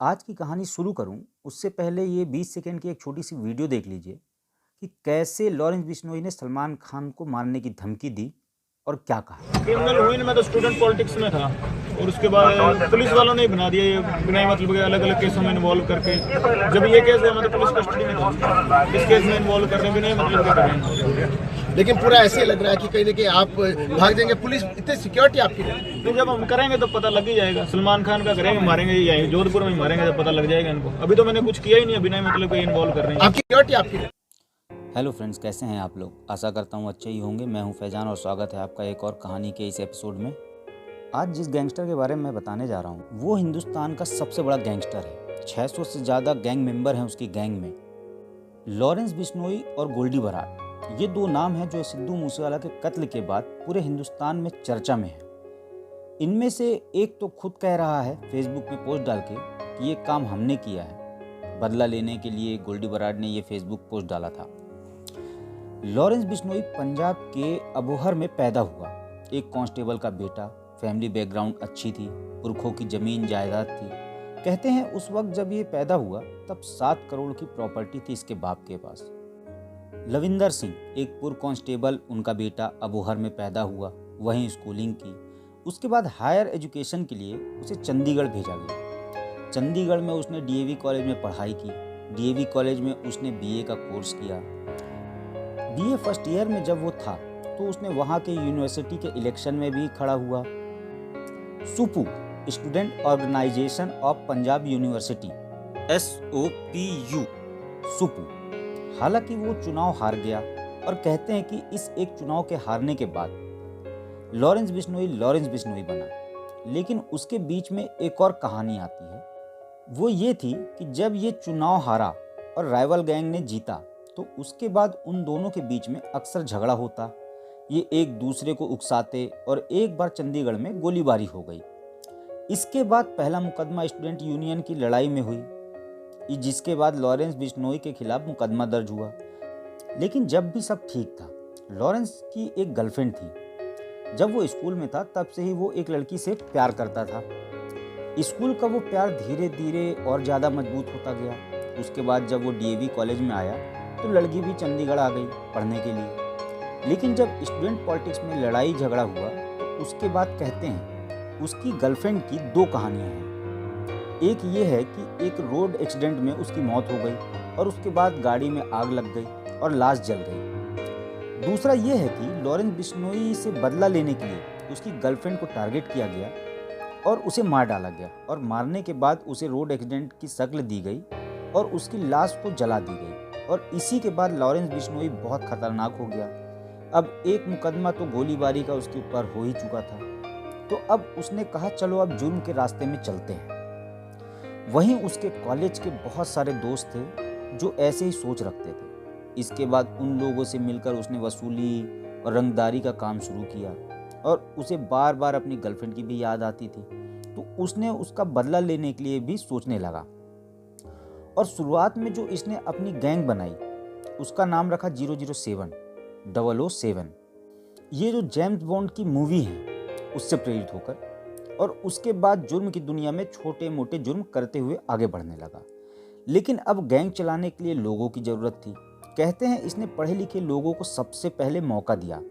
आज की कहानी शुरू करूं उससे पहले ये 20 सेकंड की एक छोटी सी वीडियो देख लीजिए कि कैसे लॉरेंस बिश्नोई ने सलमान खान को मारने की धमकी दी और क्या कहा। क्रिमिनल हुई ना, मैं तो स्टूडेंट पॉलिटिक्स में था और उसके बाद पुलिस वालों ने ही बना दिया ये बिना मतलब के अलग अलग केसों में इन्वॉल्व करके। जब ये केस है मतलब पुलिस कस्टडी में था, इस केस में इन्वॉल्व कर रहे हैं बिना मतलब के करें। लेकिन पूरा ऐसे लग रहा है कि कहीं ना कहीं आप भाग जाएंगे, पुलिस इतनी सिक्योरिटी आपकी है। तो जब हम करेंगे तो पता लग ही जाएगा। सलमान खान का करेंगे, मारेंगे यहीं जोधपुर में ही मारेंगे, जब पता लग जाएगा इनको। अभी तो मैंने कुछ किया ही नहीं है, बिना मतलब के इन्वॉल्व कर रहे हैं। आपकी सिक्योरिटी आपकी है। हेलो फ्रेंड्स, कैसे हैं आप लोग? आशा करता हूँ अच्छे ही होंगे। मैं हूँ फैजान और स्वागत है आपका एक और कहानी के इस एपिसोड में। आज जिस गैंगस्टर के बारे में मैं बताने जा रहा हूँ वो हिंदुस्तान का सबसे बड़ा गैंगस्टर है। 600 से ज़्यादा गैंग मेंबर हैं उसकी गैंग में। लॉरेंस बिश्नोई और गोल्डी बराड़, ये दो नाम हैं जो सिद्धू मूसेवाला के कत्ल के बाद पूरे हिंदुस्तान में चर्चा में है। इनमें से एक तो खुद कह रहा है फेसबुक में पोस्ट डाल के कि ये काम हमने किया है। बदला लेने के लिए गोल्डी बराड़ ने ये फेसबुक पोस्ट डाला था। लॉरेंस बिश्नोई पंजाब के अबोहर में पैदा हुआ, एक कांस्टेबल का बेटा। फैमिली बैकग्राउंड अच्छी थी, पुरखों की ज़मीन जायदाद थी। कहते हैं उस वक्त जब ये पैदा हुआ तब 7 करोड़ की प्रॉपर्टी थी इसके बाप के पास। लविंदर सिंह, एक पूर्व कांस्टेबल, उनका बेटा अबोहर में पैदा हुआ, वहीं स्कूलिंग की। उसके बाद हायर एजुकेशन के लिए उसे चंडीगढ़ भेजा गया। चंडीगढ़ में उसने डीएवी कॉलेज में पढ़ाई की। डीएवी कॉलेज में उसने बीए का कोर्स किया। बीए फर्स्ट ईयर में जब वो था तो उसने वहाँ के यूनिवर्सिटी के इलेक्शन में भी खड़ा हुआ। SOPU, student organisation of Punjab university, SOPU, SOPU. हालांकि वो चुनाव हार गया और कहते हैं कि इस एक चुनाव के हारने के बाद लॉरेंस बिश्नोई बना। लेकिन उसके बीच में एक और कहानी आती है। वो ये थी कि जब ये चुनाव हारा और राइवल गैंग ने जीता तो उसके बाद उन दोनों के बीच में अक्सर झगड़ा होता। ये एक दूसरे को उकसाते और एक बार चंडीगढ़ में गोलीबारी हो गई। इसके बाद पहला मुकदमा स्टूडेंट यूनियन की लड़ाई में हुई, जिसके बाद लॉरेंस बिश्नोई के खिलाफ मुकदमा दर्ज हुआ। लेकिन जब भी सब ठीक था, लॉरेंस की एक गर्लफ्रेंड थी। जब वो स्कूल में था तब से ही वो एक लड़की से प्यार करता था। स्कूल का वो प्यार धीरे धीरे और ज़्यादा मजबूत होता गया। उसके बाद जब वो डीएवी कॉलेज में आया तो लड़की भी चंडीगढ़ आ गई पढ़ने के लिए। लेकिन जब स्टूडेंट पॉलिटिक्स में लड़ाई झगड़ा हुआ तो उसके बाद कहते हैं उसकी गर्लफ्रेंड की 2 कहानियाँ हैं। एक ये है कि एक रोड एक्सीडेंट में उसकी मौत हो गई और उसके बाद गाड़ी में आग लग गई और लाश जल गई। दूसरा ये है कि लॉरेंस बिश्नोई से बदला लेने के लिए उसकी गर्लफ्रेंड को टारगेट किया गया और उसे मार डाला गया और मारने के बाद उसे रोड एक्सीडेंट की शक्ल दी गई और उसकी लाश को जला दी गई। और इसी के बाद लॉरेंस बिश्नोई बहुत खतरनाक हो गया। अब एक मुकदमा तो गोलीबारी का उसके ऊपर हो ही चुका था, तो अब उसने कहा चलो अब जुर्म के रास्ते में चलते हैं। वहीं उसके कॉलेज के बहुत सारे दोस्त थे जो ऐसे ही सोच रखते थे। इसके बाद उन लोगों से मिलकर उसने वसूली और रंगदारी का काम शुरू किया और उसे बार बार अपनी गर्लफ्रेंड की भी याद आती थी, तो उसने उसका बदला लेने के लिए भी सोचने लगा। और शुरुआत में जो इसने अपनी गैंग बनाई उसका नाम रखा 007। ये जो जेम्स बॉन्ड की मूवी है उससे प्रेरित होकर, और उसके बाद जुर्म की दुनिया में छोटे मोटे जुर्म करते हुए आगे बढ़ने लगा। लेकिन अब गैंग चलाने के लिए लोगों की ज़रूरत थी। कहते हैं इसने पढ़े लिखे लोगों को सबसे पहले मौका दिया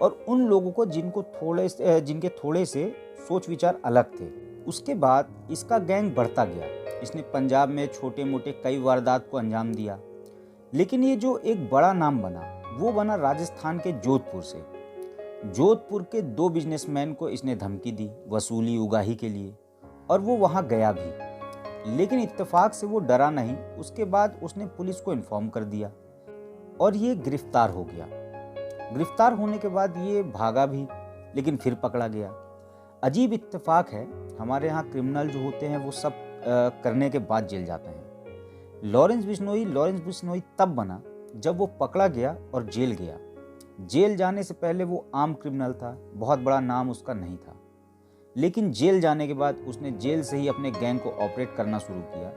और उन लोगों को जिनके थोड़े से सोच विचार अलग थे। उसके बाद इसका गैंग बढ़ता गया। इसने पंजाब में छोटे मोटे कई वारदात को अंजाम दिया। लेकिन ये जो एक बड़ा नाम बना वो बना राजस्थान के जोधपुर से। जोधपुर के 2 बिजनेसमैन को इसने धमकी दी वसूली उगाही के लिए, और वो वहाँ गया भी। लेकिन इत्तेफाक से वो डरा नहीं। उसके बाद उसने पुलिस को इन्फॉर्म कर दिया और ये गिरफ्तार हो गया। गिरफ्तार होने के बाद ये भागा भी, लेकिन फिर पकड़ा गया। अजीब इत्तेफाक है, हमारे यहाँ क्रिमिनल जो होते हैं वो सब करने के बाद जेल जाते हैं। लॉरेंस बिश्नोई तब बना जब वो पकड़ा गया और जेल गया। जेल जाने से पहले वो आम क्रिमिनल था, बहुत बड़ा नाम उसका नहीं था। लेकिन जेल जाने के बाद उसने जेल से ही अपने गैंग को ऑपरेट करना शुरू किया।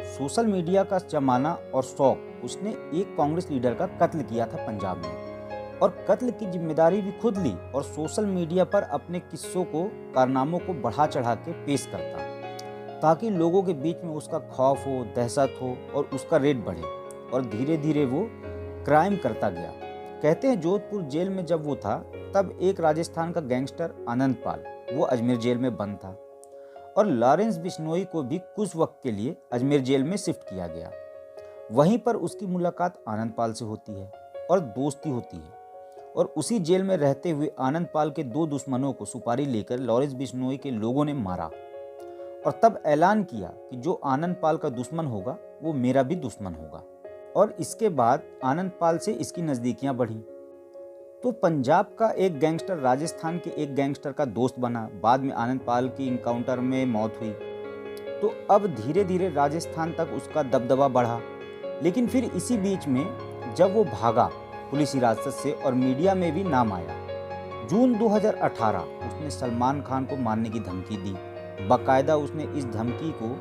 सोशल मीडिया का जमाना और शौक, उसने एक कांग्रेस लीडर का कत्ल किया था पंजाब में, और कत्ल की जिम्मेदारी भी खुद ली और सोशल मीडिया पर अपने किस्सों को, कारनामों को बढ़ा चढ़ा के पेश करता। ताकि लोगों के बीच में उसका खौफ हो, दहशत हो और उसका रेट बढ़े, और धीरे धीरे वो क्राइम करता गया। कहते हैं जोधपुर जेल में जब वो था तब एक राजस्थान का गैंगस्टर आनंद पाल वो अजमेर जेल में बंद था, और लॉरेंस बिश्नोई को भी कुछ वक्त के लिए अजमेर जेल में शिफ्ट किया गया। वहीं पर उसकी मुलाकात आनंद पाल से होती है और दोस्ती होती है, और उसी जेल में रहते हुए आनंद पाल के 2 दुश्मनों को सुपारी लेकर लॉरेंस बिश्नोई के लोगों ने मारा, और तब ऐलान किया कि जो आनंद पाल का दुश्मन होगा वो मेरा भी दुश्मन होगा। और इसके बाद आनंद पाल से इसकी नज़दीकियां बढ़ीं। तो पंजाब का एक गैंगस्टर राजस्थान के एक गैंगस्टर का दोस्त बना। बाद में आनंद पाल की इनकाउंटर में मौत हुई। तो अब धीरे धीरे राजस्थान तक उसका दबदबा बढ़ा। लेकिन फिर इसी बीच में जब वो भागा पुलिस हिरासत से और मीडिया में भी नाम आया, जून 2018 उसने सलमान खान को मारने की धमकी दी। बाकायदा उसने इस धमकी को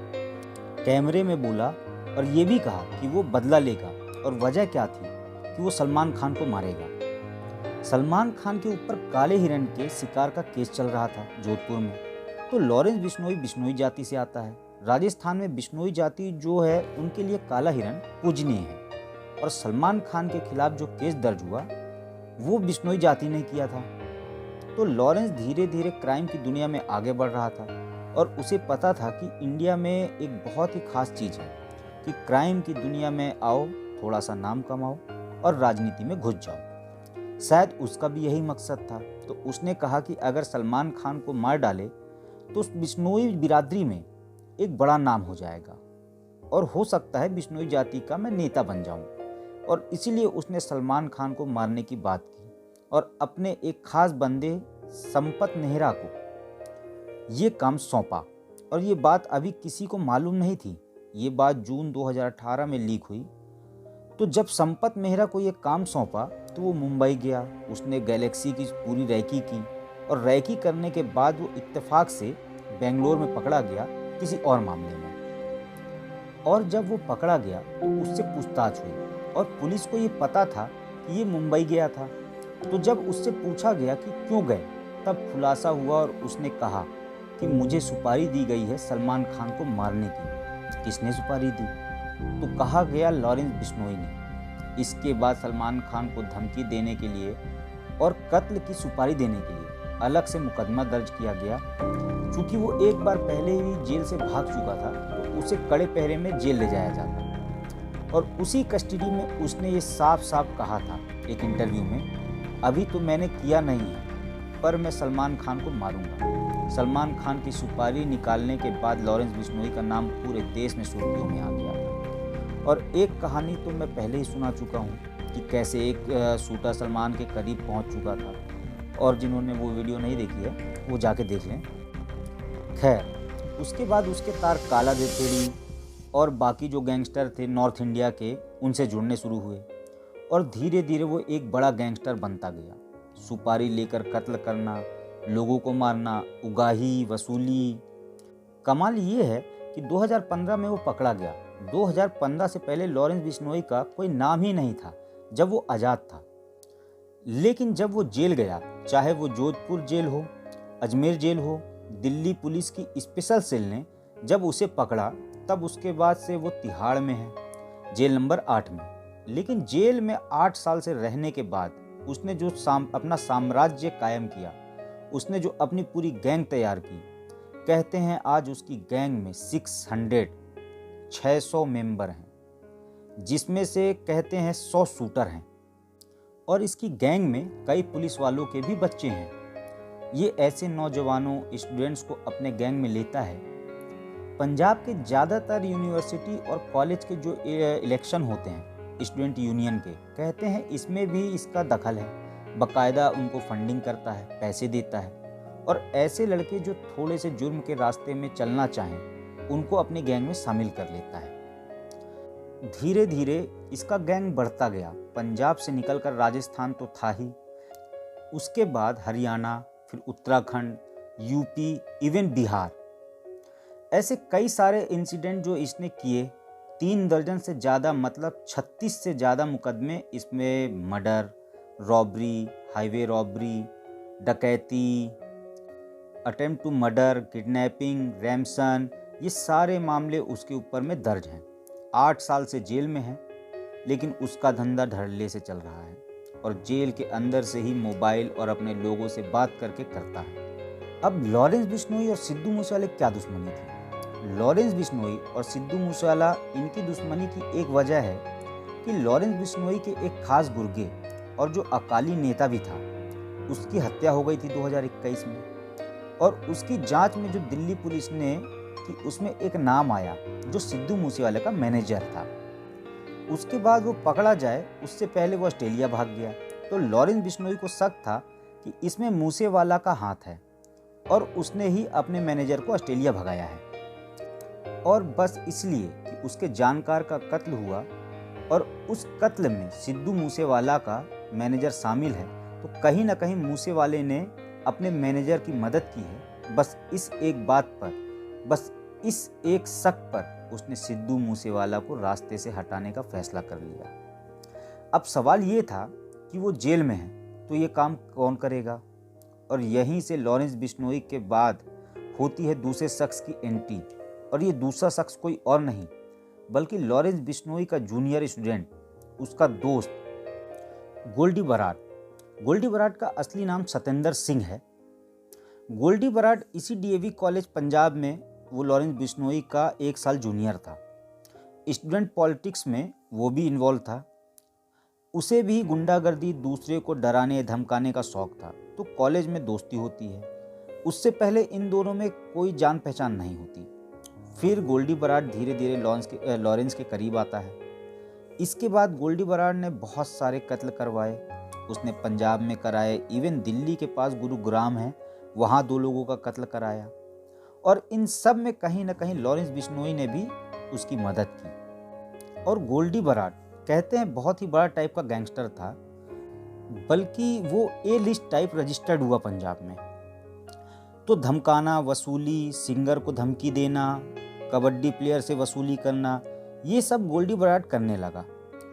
कैमरे में बोला और ये भी कहा कि वो बदला लेगा, और वजह क्या थी कि वो सलमान खान को मारेगा। सलमान खान के ऊपर काले हिरण के शिकार का केस चल रहा था जोधपुर में। तो लॉरेंस बिश्नोई बिश्नोई जाति से आता है। राजस्थान में बिश्नोई जाति जो है उनके लिए काला हिरण पूजनीय है, और सलमान खान के खिलाफ जो केस दर्ज हुआ वो बिश्नोई जाति ने किया था। तो लॉरेंस धीरे धीरे क्राइम की दुनिया में आगे बढ़ रहा था, और उसे पता था कि इंडिया में एक बहुत ही खास चीज़ है कि क्राइम की दुनिया में आओ, थोड़ा सा नाम कमाओ और राजनीति में घुस जाओ। शायद उसका भी यही मकसद था। तो उसने कहा कि अगर सलमान खान को मार डाले तो उस बिश्नोई बिरादरी में एक बड़ा नाम हो जाएगा, और हो सकता है बिश्नोई जाति का मैं नेता बन जाऊं। और इसीलिए उसने सलमान खान को मारने की बात की, और अपने एक खास बंदे संपत नेहरा को ये काम सौंपा। और ये बात अभी किसी को मालूम नहीं थी। ये बात जून 2018 में लीक हुई। तो जब संपत मेहरा को ये काम सौंपा तो वो मुंबई गया। उसने गैलेक्सी की पूरी रैकी की, और रैकी करने के बाद वो इत्तेफाक से बेंगलोर में पकड़ा गया किसी और मामले में। और जब वो पकड़ा गया तो उससे पूछताछ हुई, और पुलिस को ये पता था कि ये मुंबई गया था। तो जब उससे पूछा गया कि क्यों गए, तब खुलासा हुआ और उसने कहा कि मुझे सुपारी दी गई है सलमान खान को मारने की। किसने सुपारी दी? तो कहा गया लॉरेंस बिश्नोई ने। इसके बाद सलमान खान को धमकी देने के लिए और कत्ल की सुपारी देने के लिए अलग से मुकदमा दर्ज किया गया। क्योंकि वो एक बार पहले ही जेल से भाग चुका था तो उसे कड़े पहरे में जेल ले जाया जाता, और उसी कस्टडी में उसने ये साफ साफ कहा था एक इंटरव्यू में, अभी तो मैंने किया नहीं है पर मैं सलमान खान को मारूंगा। सलमान खान की सुपारी निकालने के बाद लॉरेंस बिश्नोई का नाम पूरे देश में सुर्खियों में आ गया। और एक कहानी तो मैं पहले ही सुना चुका हूँ कि कैसे एक शूटर सलमान के करीब पहुँच चुका था, और जिन्होंने वो वीडियो नहीं देखी है वो जाके देख लें। खैर, उसके बाद उसके तार काला देतेड़ी और बाकी जो गैंगस्टर थे नॉर्थ इंडिया के, उनसे जुड़ने शुरू हुए, और धीरे धीरे वो एक बड़ा गैंगस्टर बनता गया। सुपारी लेकर कत्ल करना, लोगों को मारना, उगाही, वसूली। कमाल ये है कि 2015 में वो पकड़ा गया। 2015 से पहले लॉरेंस बिश्नोई का कोई नाम ही नहीं था जब वो आज़ाद था। लेकिन जब वो जेल गया, चाहे वो जोधपुर जेल हो, अजमेर जेल हो, दिल्ली पुलिस की स्पेशल सेल ने जब उसे पकड़ा, तब उसके बाद से वो तिहाड़ में है, जेल नंबर 8 में। लेकिन जेल में 8 साल से रहने के बाद उसने जो अपना साम्राज्य कायम किया, उसने जो अपनी पूरी गैंग तैयार की, कहते हैं आज उसकी गैंग में 600 मेंबर हैं, जिसमें से कहते हैं 100 शूटर हैं, और इसकी गैंग में कई पुलिस वालों के भी बच्चे हैं। ये ऐसे नौजवानों, स्टूडेंट्स को अपने गैंग में लेता है। पंजाब के ज़्यादातर यूनिवर्सिटी और कॉलेज के जो इलेक्शन होते हैं स्टूडेंट यूनियन के, कहते हैं इसमें भी इसका दखल है। बाकायदा उनको फंडिंग करता है, पैसे देता है, और ऐसे लड़के जो थोड़े से जुर्म के रास्ते में चलना चाहें उनको अपनी गैंग में शामिल कर लेता है। धीरे धीरे इसका गैंग बढ़ता गया। पंजाब से निकलकर राजस्थान तो था ही, उसके बाद हरियाणा, फिर उत्तराखंड, यूपी, इवन बिहार। ऐसे कई सारे इंसिडेंट जो इसने किए। 3 दर्जन से ज़्यादा, मतलब 36 से ज़्यादा मुकदमे इसमें मर्डर, रॉबरी, हाईवे रॉबरी, डकैती, attempt to murder, kidnapping, ransom, ये सारे मामले उसके ऊपर में दर्ज हैं। 8 साल से जेल में है, लेकिन उसका धंधा धड़ल्ले से चल रहा है और जेल के अंदर से ही मोबाइल और अपने लोगों से बात करके करता है। अब लॉरेंस बिश्नोई और सिद्धू मूसेवाले क्या दुश्मनी थी? लॉरेंस बिश्नोई और सिद्धू मूसेवाला, इनकी दुश्मनी की एक वजह है कि लॉरेंस बिश्नोई के एक खास गुर्गे और जो अकाली नेता भी था, उसकी हत्या हो गई थी 2021 में। और उसकी जांच में जो दिल्ली पुलिस ने कि उसमें एक नाम आया जो सिद्धू मूसेवाले का मैनेजर था। उसके बाद वो पकड़ा जाए उससे पहले वो ऑस्ट्रेलिया भाग गया। तो लॉरेंस बिश्नोई को शक था कि इसमें मूसेवाला का हाथ है और उसने ही अपने मैनेजर को ऑस्ट्रेलिया भगाया है। और बस इसलिए कि उसके जानकार का कत्ल हुआ और उस कत्ल में सिद्धू मूसेवाला का मैनेजर शामिल है, तो कहीं ना कहीं मूसेवाले ने अपने मैनेजर की मदद की है। बस इस एक बात पर, बस इस एक शक पर उसने सिद्धू मूसेवाला को रास्ते से हटाने का फैसला कर लिया। अब सवाल ये था कि वो जेल में है तो ये काम कौन करेगा? और यहीं से लॉरेंस बिश्नोई के बाद होती है दूसरे शख्स की एंट्री। और ये दूसरा शख्स कोई और नहीं बल्कि लॉरेंस बिश्नोई का जूनियर स्टूडेंट, उसका दोस्त गोल्डी बराड। गोल्डी बराड का असली नाम सतेंद्र सिंह है। गोल्डी बराड इसी डीएवी कॉलेज पंजाब में वो लॉरेंस बिश्नोई का 1 साल जूनियर था। स्टूडेंट पॉलिटिक्स में वो भी इन्वॉल्व था। उसे भी गुंडागर्दी, दूसरे को डराने धमकाने का शौक था। तो कॉलेज में दोस्ती होती है। उससे पहले इन दोनों में कोई जान पहचान नहीं होती। फिर गोल्डी बराड धीरे धीरे लॉरेंस के करीब आता है। इसके बाद गोल्डी बराड ने बहुत सारे कत्ल करवाए। उसने पंजाब में कराए, इवन दिल्ली के पास गुरुग्राम है, वहाँ 2 लोगों का कत्ल कराया। और इन सब में कहीं ना कहीं लॉरेंस बिश्नोई ने भी उसकी मदद की। और गोल्डी बराड कहते हैं बहुत ही बड़ा टाइप का गैंगस्टर था, बल्कि वो ए लिस्ट टाइप रजिस्टर्ड हुआ पंजाब में। तो धमकाना, वसूली, सिंगर को धमकी देना, कबड्डी प्लेयर से वसूली करना, ये सब गोल्डी बराड करने लगा।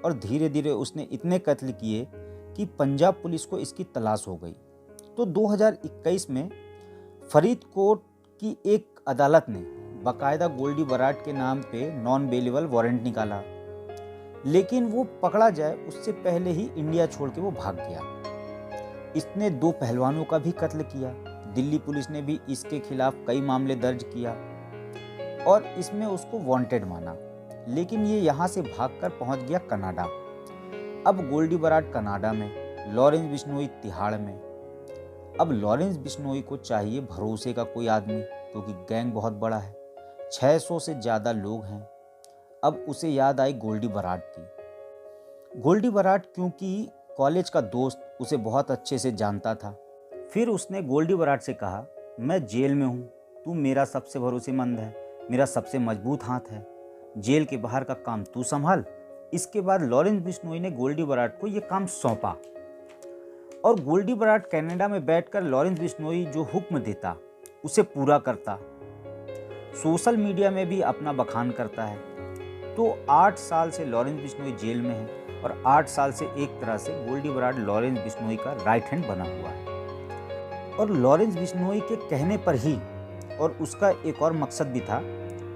और धीरे धीरे उसने इतने कत्ल किए कि पंजाब पुलिस को इसकी तलाश हो गई। तो 2021 में फरीदकोट की एक अदालत ने बाकायदा गोल्डी बराड के नाम पे नॉन बेलेबल वारंट निकाला, लेकिन वो पकड़ा जाए उससे पहले ही इंडिया छोड़ के वो भाग गया। इसने 2 पहलवानों का भी कत्ल किया। दिल्ली पुलिस ने भी इसके खिलाफ कई मामले दर्ज किया और इसमें उसको वांटेड माना। लेकिन ये यहाँ से भागकर पहुँच गया कनाडा। अब गोल्डी बराड कनाडा में, लॉरेंस बिश्नोई तिहाड़ में। अब लॉरेंस बिश्नोई को चाहिए भरोसे का कोई आदमी, क्योंकि गैंग बहुत बड़ा है, 600 से ज़्यादा लोग हैं। अब उसे याद आई गोल्डी बराड की। गोल्डी बराड क्योंकि कॉलेज का दोस्त उसे बहुत अच्छे से जानता था। फिर उसने गोल्डी बराड से कहा, मैं जेल में हूँ, तू मेरा सबसे भरोसेमंद है, मेरा सबसे मजबूत हाथ है, जेल के बाहर का काम तू संभाल। इसके बाद लॉरेंस बिश्नोई ने गोल्डी बराड को ये काम सौंपा और गोल्डी बराड कनाडा में बैठकर लॉरेंस बिश्नोई जो हुक्म देता उसे पूरा करता। सोशल मीडिया में भी अपना बखान करता है। तो 8 साल से लॉरेंस बिश्नोई जेल में है और 8 साल से एक तरह से गोल्डी बराड लॉरेंस बिश्नोई का राइट हैंड बना हुआ है। और लॉरेंस बिश्नोई के कहने पर ही, और उसका एक और मकसद भी था।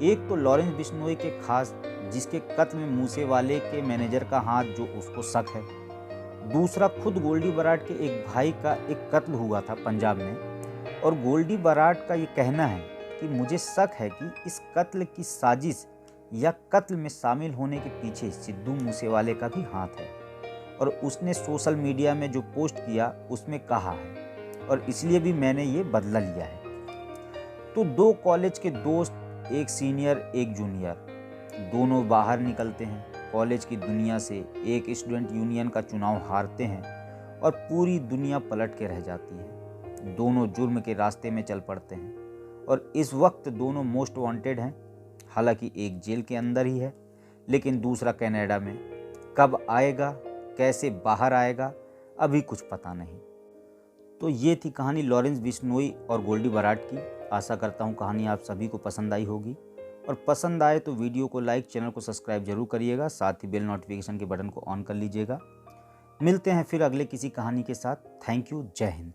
एक तो लॉरेंस बिश्नोई के खास, जिसके कत्ल में मूसेवाले के मैनेजर का हाथ जो उसको शक है। दूसरा, खुद गोल्डी बराड के एक भाई का एक कत्ल हुआ था पंजाब में और गोल्डी बराड का ये कहना है कि मुझे शक है कि इस कत्ल की साजिश या कत्ल में शामिल होने के पीछे सिद्धू मूसेवाले का भी हाथ है। और उसने सोशल मीडिया में जो पोस्ट किया उसमें कहा है और इसलिए भी मैंने ये बदला लिया है। तो 2 कॉलेज के दोस्त, एक सीनियर एक जूनियर, दोनों बाहर निकलते हैं कॉलेज की दुनिया से। एक स्टूडेंट यूनियन का चुनाव हारते हैं और पूरी दुनिया पलट के रह जाती है। दोनों जुर्म के रास्ते में चल पड़ते हैं और इस वक्त दोनों मोस्ट वांटेड हैं। हालांकि एक जेल के अंदर ही है, लेकिन दूसरा कनाडा में। कब आएगा, कैसे बाहर आएगा, अभी कुछ पता नहीं। तो ये थी कहानी लॉरेंस बिश्नोई और गोल्डी बराड की। आशा करता हूँ कहानी आप सभी को पसंद आई होगी, और पसंद आए तो वीडियो को लाइक, चैनल को सब्सक्राइब जरूर करिएगा, साथ ही बेल नोटिफिकेशन के बटन को ऑन कर लीजिएगा। मिलते हैं फिर अगले किसी कहानी के साथ। Thank you. जय हिंद।